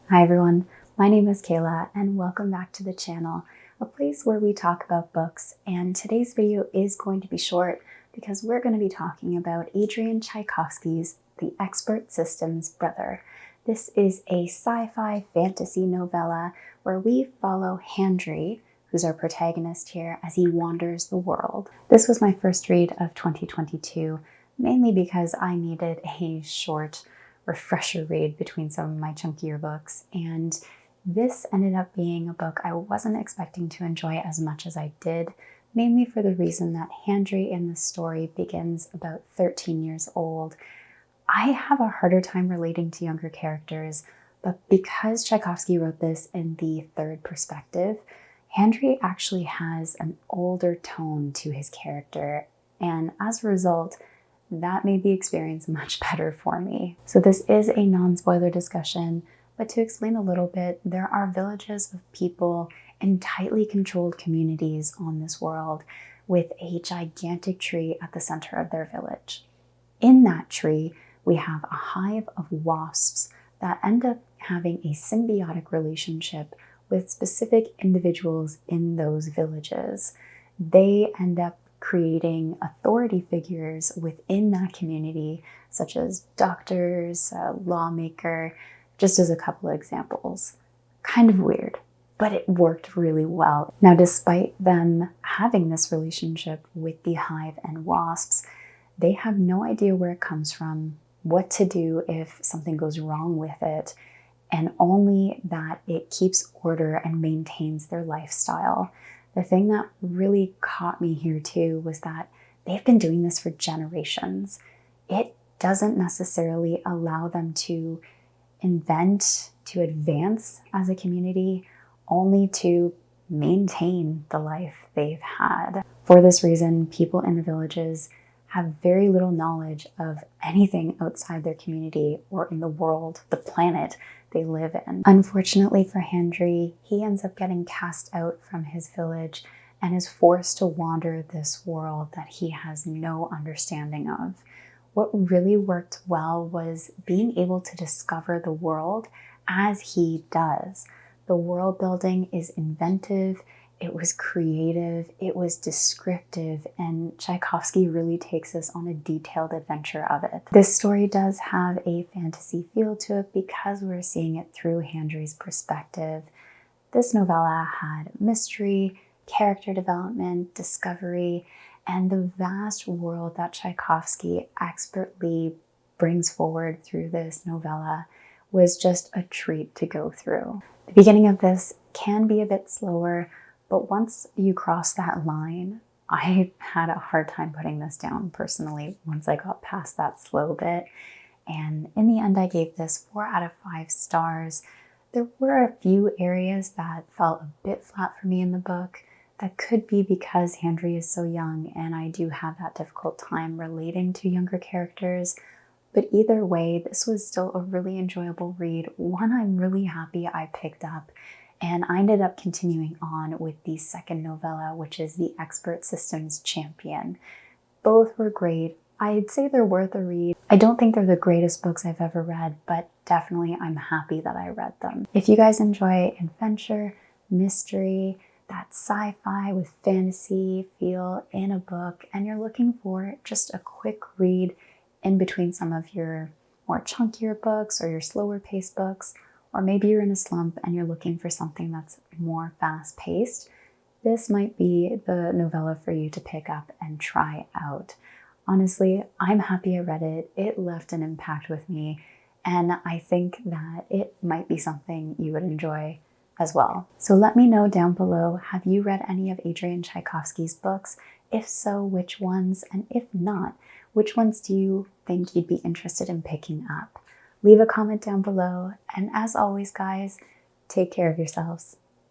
Hi everyone, my name is Kayla and welcome back to the channel, a place where we talk about books. And today's video is going to be short because we're going to be talking about Adrian Tchaikovsky's The Expert System's Brother. This is a sci-fi fantasy novella where we follow Handry, who's our protagonist here, as he wanders the world. This was my first read of 2022, mainly because I needed a short refresher read between some of my chunkier books, and this ended up being a book I wasn't expecting to enjoy as much as I did, mainly for the reason that Handry in the story begins about 13 years old. I have a harder time relating to younger characters, but because Tchaikovsky wrote this in the third perspective, Handry actually has an older tone to his character, and as a result, that made the experience much better for me. So this is a non-spoiler discussion, but to explain a little bit, there are villages of people in tightly controlled communities on this world with a gigantic tree at the center of their village. In that tree, we have a hive of wasps that end up having a symbiotic relationship with specific individuals in those villages. They end up creating authority figures within that community, such as doctors, a lawmaker, just as a couple of examples. Kind of weird, but it worked really well. Now, despite them having this relationship with the hive and wasps, they have no idea where it comes from, what to do if something goes wrong with it, and only that it keeps order and maintains their lifestyle. The thing that really caught me here too was that they've been doing this for generations. It doesn't necessarily allow them to invent, to advance as a community, only to maintain the life they've had. For this reason, people in the villages have very little knowledge of anything outside their community or in the world, the planet they live in. Unfortunately for Handry, he ends up getting cast out from his village and is forced to wander this world that he has no understanding of. What really worked well was being able to discover the world as he does. The world building is inventive, it was creative, it was descriptive, and Tchaikovsky really takes us on a detailed adventure of it. This story does have a fantasy feel to it because we're seeing it through Handry's perspective. This novella had mystery, character development, discovery, and the vast world that Tchaikovsky expertly brings forward through this novella was just a treat to go through. The beginning of this can be a bit slower, but once you cross that line, I had a hard time putting this down personally once I got past that slow bit. And in the end, I gave this 4 out of 5 stars. There were a few areas that felt a bit flat for me in the book. That could be because Handry is so young and I do have that difficult time relating to younger characters. But either way, this was still a really enjoyable read, one I'm really happy I picked up. And I ended up continuing on with the second novella, which is The Expert System's Champion. Both were great. I'd say they're worth a read. I don't think they're the greatest books I've ever read, but definitely I'm happy that I read them. If you guys enjoy adventure, mystery, that sci-fi with fantasy feel in a book, and you're looking for just a quick read in between some of your more chunkier books or your slower paced books, or maybe you're in a slump and you're looking for something that's more fast-paced, this might be the novella for you to pick up and try out. Honestly, I'm happy I read it. It left an impact with me, and I think that it might be something you would enjoy as well. So let me know down below, have you read any of Adrian Tchaikovsky's books? If so, which ones? And if not, which ones do you think you'd be interested in picking up? Leave a comment down below, and as always guys, take care of yourselves.